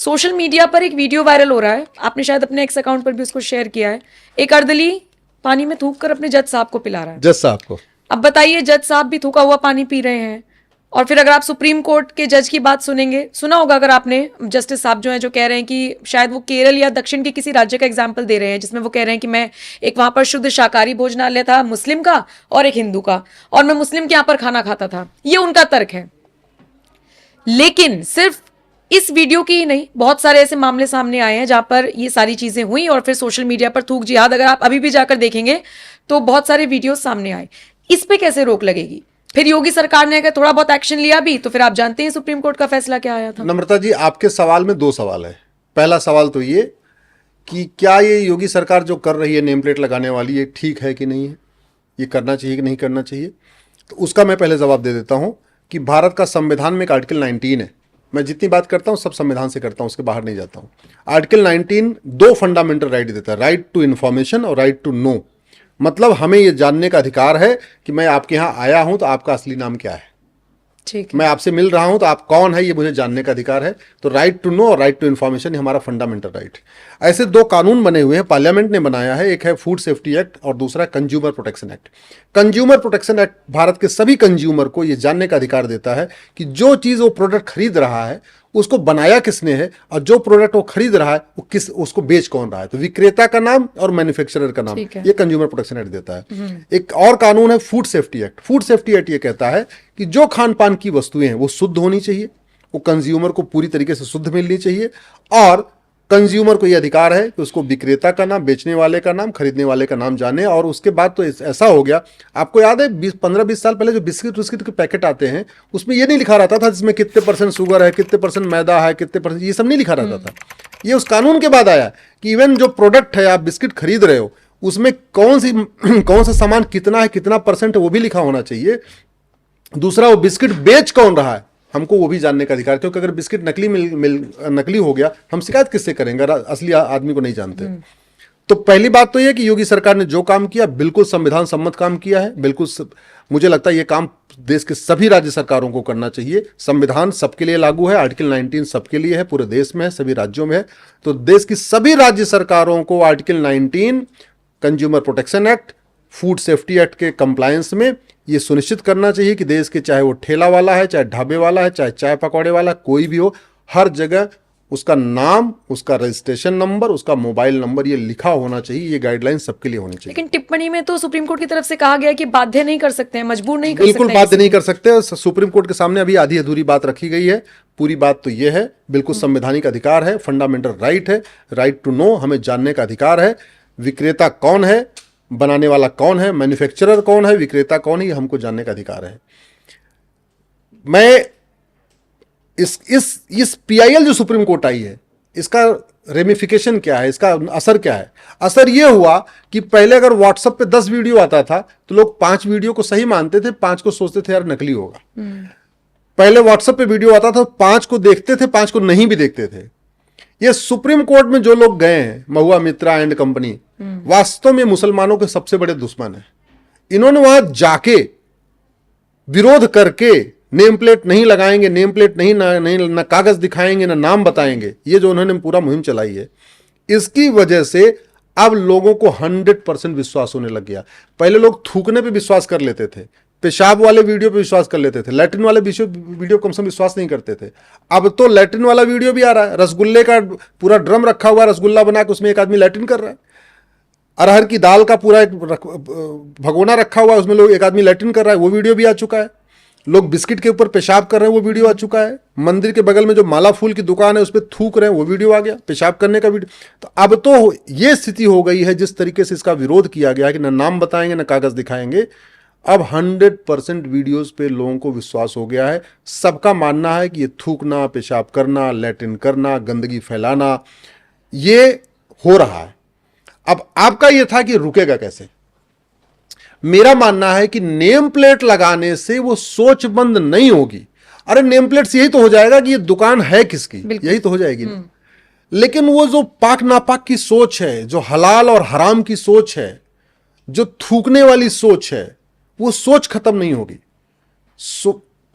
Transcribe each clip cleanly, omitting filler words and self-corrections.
Social media पर एक video viral हो रहा है, आपने शायद अपने एक्स अकाउंट पर भी उसको शेयर किया है। एक अर्दली पानी में थूक कर अपने जज साहब को पिला रहा है। जज साहब को। अब बताइए, जज साहब भी थूका हुआ पानी पी रहे हैं। और फिर अगर आप सुप्रीम कोर्ट के जज की बात सुनेंगे, सुना होगा अगर आपने, जस्टिस साहब जो हैं जो कह रहे हैं कि शायद वो केरल या दक्षिण के किसी राज्य का एग्जाम्पल दे रहे हैं, जिसमें वो कह रहे हैं कि मैं एक वहां पर शुद्ध शाकाहारी भोजनालय था मुस्लिम का और एक हिंदू का, और मैं मुस्लिम के यहां पर खाना खाता था। ये उनका तर्क है। लेकिन सिर्फ इस वीडियो की ही नहीं, बहुत सारे ऐसे मामले सामने आए हैं जहां पर ये सारी चीजें हुई और फिर सोशल मीडिया पर थूक जिहाद अगर आप अभी भी जाकर देखेंगे तो बहुत सारे वीडियो सामने आए। इस पे कैसे रोक लगेगी? फिर योगी सरकार ने अगर थोड़ा बहुत एक्शन लिया भी तो फिर आप जानते हैं सुप्रीम कोर्ट का फैसला क्या आया था। नम्रता जी, आपके सवाल में 2 सवाल है। पहला सवाल तो ये कि क्या ये योगी सरकार जो कर रही है नेम प्लेट लगाने वाली, ये ठीक है कि नहीं है, ये करना चाहिए कि नहीं करना चाहिए? तो उसका मैं पहले जवाब दे देता हूं कि भारत का संविधान में एक आर्टिकल 19 है। मैं जितनी बात करता हूं सब संविधान से करता हूं, उसके बाहर नहीं जाता हूं। आर्टिकल 19 2 फंडामेंटल राइट देता है, राइट टू इन्फॉर्मेशन और राइट टू नो। मतलब हमें यह जानने का अधिकार है कि मैं आपके यहां आया हूं तो आपका असली नाम क्या है, ठीक है। मैं आपसे मिल रहा हूं तो आप कौन है, ये मुझे जानने का अधिकार है। तो राइट टू नो और राइट टू इन्फॉर्मेशन हमारा फंडामेंटल राइट। ऐसे 2 कानून बने हुए हैं, पार्लियामेंट ने बनाया है। एक है फूड सेफ्टी एक्ट और दूसरा consumer protection act. Consumer protection act Bharat के सभी कंज्यूमर को यह जानने का अधिकार देता है कि जो चीज वो प्रोडक्ट खरीद रहा है उसको बनाया किसने है, और जो प्रोडक्ट वो खरीद रहा है वो उसको बेच कौन रहा है। तो विक्रेता का नाम और मैन्युफैक्चरर का नाम, ये कंज्यूमर प्रोटेक्शन एक्ट देता है। एक और कानून है food safety act. Food safety act ये कहता है कि जो खान पान की वस्तुएं हैं वो शुद्ध होनी चाहिए, वो कंज्यूमर को पूरी तरीके से शुद्ध मिलनी चाहिए, और कंज्यूमर को यह अधिकार है कि उसको विक्रेता का नाम, बेचने वाले का नाम, खरीदने वाले का नाम जाने। और उसके बाद तो ऐसा हो गया, आपको याद है 15-20 साल पहले जो बिस्किट के पैकेट आते हैं उसमें ये नहीं लिखा रहता था जिसमें कितने % शुगर है, कितने % मैदा है, कितने %, ये सब नहीं लिखा रहता था। ये उस कानून के बाद आया कि इवन जो प्रोडक्ट है, आप बिस्किट खरीद रहे हो, उसमें कौन सा सामान कितना है, कितना % है, वो भी लिखा होना चाहिए। दूसरा, वो बिस्किट बेच कौन रहा है, हमको वो भी जानने का अधिकार, क्योंकि अगर बिस्किट नकली हो गया हम शिकायत किससे करेंगे अगर असली आदमी को नहीं जानते। तो पहली बात तो ये कि योगी सरकार ने जो काम किया बिल्कुल संविधान सम्मत काम किया है। बिल्कुल मुझे लगता है ये काम देश के सभी राज्य सरकारों को करना चाहिए। संविधान सबके लिए लागू है, आर्टिकल 19 सबके लिए है, पूरे देश में है, सभी राज्यों में है। तो देश की सभी राज्य सरकारों को article 19, consumer protection act, food safety act के कंप्लायंस में ये सुनिश्चित करना चाहिए कि देश के, चाहे वो ठेला वाला है, चाहे ढाबे वाला है, चाहे चाय पकौड़े वाला, कोई भी हो, हर जगह उसका नाम, उसका रजिस्ट्रेशन नंबर, उसका मोबाइल नंबर ये लिखा होना चाहिए। ये गाइडलाइन सबके लिए होनी चाहिए। लेकिन टिप्पणी में तो सुप्रीम कोर्ट की तरफ से कहा गया कि बाध्य नहीं कर सकते हैं, मजबूर नहीं कर सकते हैं। बिल्कुल बाध्य नहीं कर सकते। सुप्रीम कोर्ट के सामने अभी आधी अधूरी बात रखी गई है। पूरी बात तो ये है, बिल्कुल संवैधानिक अधिकार है, फंडामेंटल राइट है, राइट टू नो, हमें जानने का अधिकार है। विक्रेता कौन है, बनाने वाला कौन है, मैन्युफैक्चरर कौन है, विक्रेता कौन है, ये हमको जानने का अधिकार है। मैं इस PIL जो सुप्रीम कोर्ट आई है, इसका रेमिफिकेशन क्या है, इसका असर क्या है? असर यह हुआ कि पहले अगर व्हाट्सएप पे 10 वीडियो आता था तो लोग 5 वीडियो को सही मानते थे, 5 को सोचते थे यार नकली होगा। पहले व्हाट्सएप पे वीडियो आता था, 5 को देखते थे, 5 को नहीं भी देखते थे। ये सुप्रीम कोर्ट में जो लोग गए हैं, महुआ मित्रा एंड कंपनी, वास्तव में मुसलमानों के सबसे बड़े दुश्मन है। इन्होंने वहां जाके विरोध करके नेम प्लेट नहीं लगाएंगे, नेम प्लेट न कागज दिखाएंगे, न नाम बताएंगे, ये जो उन्होंने पूरा मुहिम चलाई है, इसकी वजह से अब लोगों को 100% विश्वास होने लग गया। पहले लोग थूकने पे विश्वास कर लेते थे, पेशाब वाले वीडियो पे विश्वास कर लेते थे, लैट्रिन वाले वीडियो कम से कम विश्वास नहीं करते थे। अब तो लैट्रिन वाला वीडियो भी आ रहा है, रसगुल्ले का पूरा ड्रम रखा हुआ है, रसगुल्ला बना के उसमें एक आदमी लैट्रिन कर रहा है। अरहर की दाल का पूरा एक भगोना रखा हुआ है, उसमें लोग एक आदमी लैट्रिन कर रहा है, वो वीडियो भी आ चुका है। लोग बिस्किट के ऊपर पेशाब कर रहे हैं, वो वीडियो आ चुका है। मंदिर के बगल में जो माला फूल की दुकान है उस पर थूक रहे हैं, वो वीडियो आ गया, पेशाब करने का वीडियो। तो अब तो ये स्थिति हो गई है, जिस तरीके से इसका विरोध किया गया है कि न नाम बताएंगे न कागज दिखाएंगे, अब 100% वीडियोस पे लोगों को विश्वास हो गया है। सबका मानना है कि ये थूकना, पेशाब करना, लैट्रिन करना, गंदगी फैलाना, ये हो रहा है। अब आपका ये था कि रुकेगा कैसे। मेरा मानना है कि नेम प्लेट लगाने से वो सोच बंद नहीं होगी। अरे नेम प्लेट से यही तो हो जाएगा कि ये दुकान है किसकी, यही तो हो जाएगी ना। लेकिन वो जो पाक नापाक की सोच है, जो हलाल और हराम की सोच है, जो थूकने वाली सोच है, वो सोच खत्म नहीं होगी।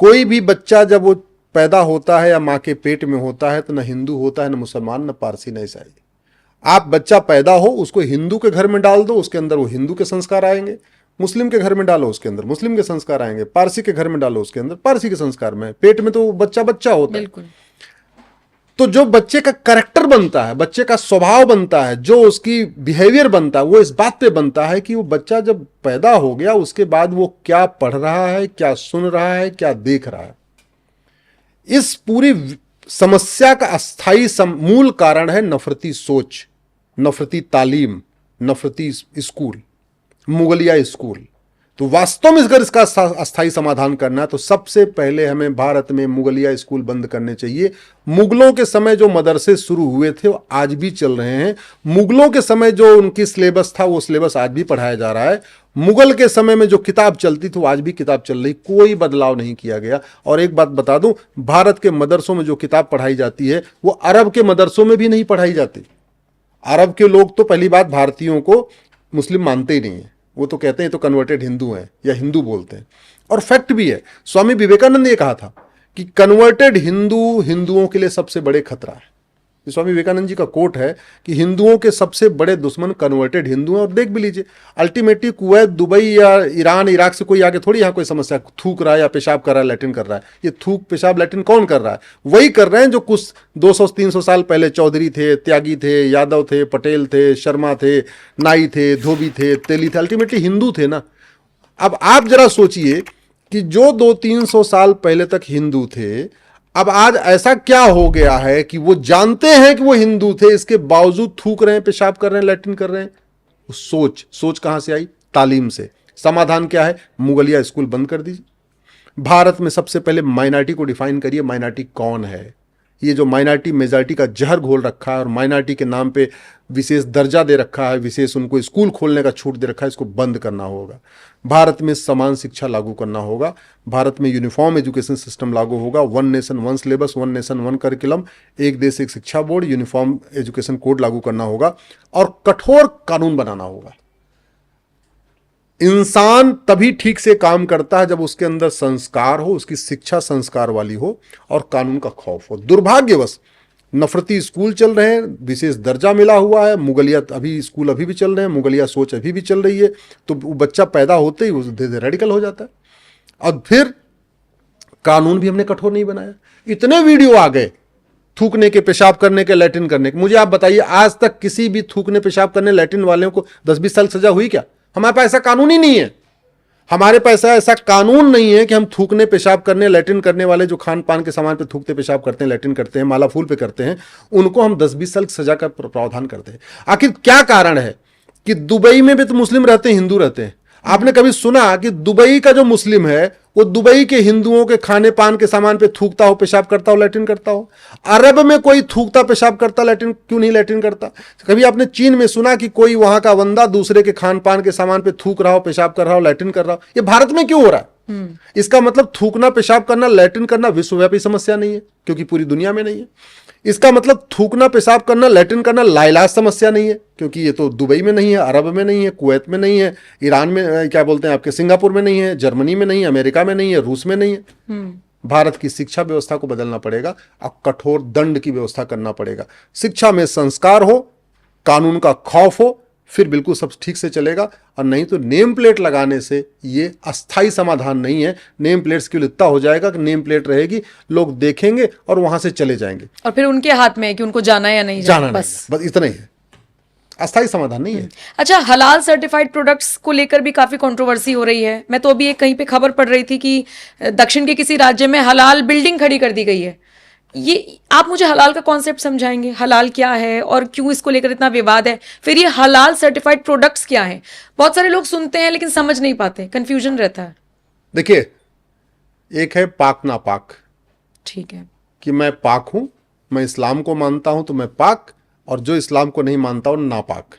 कोई भी बच्चा जब वो पैदा होता है या माँ के पेट में होता है तो न हिंदू होता है, न मुसलमान, न पारसी, न ईसाई। आप बच्चा पैदा हो, उसको हिंदू के घर में डाल दो, उसके अंदर वो हिंदू के संस्कार आएंगे। मुस्लिम के घर में डालो, उसके अंदर मुस्लिम के संस्कार आएंगे। पारसी के घर में डालो, उसके अंदर पारसी के संस्कार में। पेट में तो वो बच्चा बच्चा होता है। बिल्कुल। तो जो बच्चे का कैरेक्टर बनता है, बच्चे का स्वभाव बनता है, जो उसकी बिहेवियर बनता है, वो इस बात पे बनता है कि वो बच्चा जब पैदा हो गया उसके बाद वो क्या पढ़ रहा है, क्या सुन रहा है, क्या देख रहा है। इस पूरी समस्या का अस्थाई मूल कारण है नफरती सोच, नफरती तालीम, नफरती स्कूल, मुगलिया स्कूल। तो वास्तव में अगर इसका अस्थाई समाधान करना है तो सबसे पहले हमें भारत में मुगलिया स्कूल बंद करने चाहिए। मुगलों के समय जो मदरसे शुरू हुए थे वो आज भी चल रहे हैं। मुगलों के समय जो उनकी सिलेबस था वो सिलेबस आज भी पढ़ाया जा रहा है। मुगल के समय में जो किताब चलती थी वो आज भी किताब चल रही, कोई बदलाव नहीं किया गया। और एक बात बता दूं, भारत के मदरसों में जो किताब पढ़ाई जाती है वो अरब के मदरसों में भी नहीं पढ़ाई जाती। अरब के लोग तो पहली बात भारतीयों को मुस्लिम मानते ही नहीं है, वो तो कहते हैं तो कन्वर्टेड हिंदू हैं या हिंदू बोलते हैं। और फैक्ट भी है, स्वामी विवेकानंद ने कहा था कि कन्वर्टेड हिंदू हिंदुओं के लिए सबसे बड़े खतरा है। स्वामी विवेकानंद जी का कोट है कि हिंदुओं के सबसे बड़े दुश्मन कन्वर्टेड हिंदू हैं। और देख भी लीजिए, अल्टीमेटली कुवैत, दुबई या ईरान, इराक से कोई आगे थोड़ी यहाँ कोई समस्या, थूक रहा है या पेशाब कर रहा है, लैट्रिन कर रहा है। ये थूक पेशाब लैट्रिन कौन कर रहा है? वही कर रहे हैं जो कुछ 200-300 साल पहले चौधरी थे, त्यागी थे, यादव थे, पटेल थे, शर्मा थे, नाई थे, धोबी थे, तेली थे, अल्टीमेटली हिंदू थे ना। अब आप जरा सोचिए कि जो 200-300 साल पहले तक हिंदू थे, अब आज ऐसा क्या हो गया है कि वो जानते हैं कि वो हिंदू थे, इसके बावजूद थूक रहे हैं, पेशाब कर रहे हैं, लैट्रिन कर रहे हैं। सोच कहां से आई? तालीम से। समाधान क्या है? मुगलिया स्कूल बंद कर दीजिए। भारत में सबसे पहले माइनॉरिटी को डिफाइन करिए, माइनॉरिटी कौन है। ये जो माइनॉरिटी मेजॉरिटी का जहर घोल रखा है और माइनॉरिटी के नाम पे विशेष दर्जा दे रखा है, विशेष उनको स्कूल खोलने का छूट दे रखा है, इसको बंद करना होगा। भारत में समान शिक्षा लागू करना होगा। भारत में यूनिफॉर्म एजुकेशन सिस्टम लागू होगा। 1 नेशन 1 सिलेबस, 1 नेशन 1 करिकुलम, एक देश एक शिक्षा बोर्ड, यूनिफॉर्म एजुकेशन कोड लागू करना होगा और कठोर कानून बनाना होगा। इंसान तभी ठीक से काम करता है जब उसके अंदर संस्कार हो, उसकी शिक्षा संस्कार वाली हो और कानून का खौफ हो। दुर्भाग्यवश नफरती स्कूल चल रहे हैं, विशेष दर्जा मिला हुआ है, मुगलिया अभी स्कूल अभी भी चल रहे हैं, मुगलिया सोच अभी भी चल रही है। तो वो बच्चा पैदा होते ही वो रेडिकल हो जाता है। और फिर कानून भी हमने कठोर नहीं बनाया। इतने वीडियो आ गए थूकने के, पेशाब करने के, लैट्रिन करने के। मुझे आप बताइए, आज तक किसी भी थूकने पेशाब करने लैट्रिन वालों को 10-20 साल सजा हुई क्या? हमारे पास ऐसा कानून ही नहीं है। हमारे पास ऐसा कानून नहीं है कि हम थूकने पेशाब करने, लैट्रिन करने वाले जो खान पान के सामान पे थूकते पेशाब करते हैं, लैट्रिन करते हैं, माला फूल पे करते हैं, उनको हम 10-20 साल सजा का प्रावधान करते हैं। आखिर क्या कारण है कि दुबई में भी तो मुस्लिम रहते हैं, हिंदू रहते हैं। आपने कभी सुना कि दुबई का जो मुस्लिम है वो दुबई के हिंदुओं के खाने पान के सामान पे थूकता हो, पेशाब करता हो, लैट्रिन करता हो? अरब में कोई थूकता पेशाब करता, लैट्रिन क्यों नहीं लैट्रिन करता? कभी आपने चीन में सुना कि कोई वहां का बंदा दूसरे के खान पान के सामान पे थूक रहा हो, पेशाब कर रहा हो, लैट्रिन कर रहा हो? ये भारत में क्यों हो रहा है? इसका मतलब थूकना, पेशाब करना, लैट्रिन करना विश्वव्यापी समस्या नहीं है, क्योंकि पूरी दुनिया में नहीं है। इसका मतलब थूकना, पेशाब करना, लैट्रिन करना लाइलाज समस्या नहीं है, क्योंकि ये तो दुबई में नहीं है, अरब में नहीं है, कुवैत में नहीं है, ईरान में, क्या बोलते हैं आपके, सिंगापुर में नहीं है, जर्मनी में नहीं है, अमेरिका में नहीं है, रूस में नहीं है। भारत की शिक्षा व्यवस्था को बदलना पड़ेगा और कठोर दंड की व्यवस्था करना पड़ेगा। शिक्षा में संस्कार हो, कानून का खौफ हो, फिर बिल्कुल सब ठीक से चलेगा। और नहीं तो नेम प्लेट लगाने से ये अस्थाई समाधान नहीं है। नेम प्लेट्स के लिए इतना हो जाएगा कि नेम प्लेट रहेगी, लोग देखेंगे और वहां से चले जाएंगे, और फिर उनके हाथ में है कि उनको जाना है या नहीं जाना, बस इतना ही है। अस्थाई समाधान नहीं है। अच्छा, हलाल सर्टिफाइड प्रोडक्ट्स को लेकर भी काफी कंट्रोवर्सी हो रही है। मैं तो अभी एक कहीं पे खबर पढ़ रही थी कि दक्षिण के किसी राज्य में हलाल बिल्डिंग खड़ी कर दी गई है। ये आप मुझे हलाल का कॉन्सेप्ट समझाएंगे, हलाल क्या है और क्यों इसको लेकर इतना विवाद है? फिर ये हलाल सर्टिफाइड प्रोडक्ट्स क्या है? बहुत सारे लोग सुनते हैं लेकिन समझ नहीं पाते, कंफ्यूजन रहता है। देखिए, एक है पाक नापाक। ठीक है कि मैं पाक हूं, मैं इस्लाम को मानता हूं तो मैं पाक, और जो इस्लाम को नहीं मानता हूं नापाक।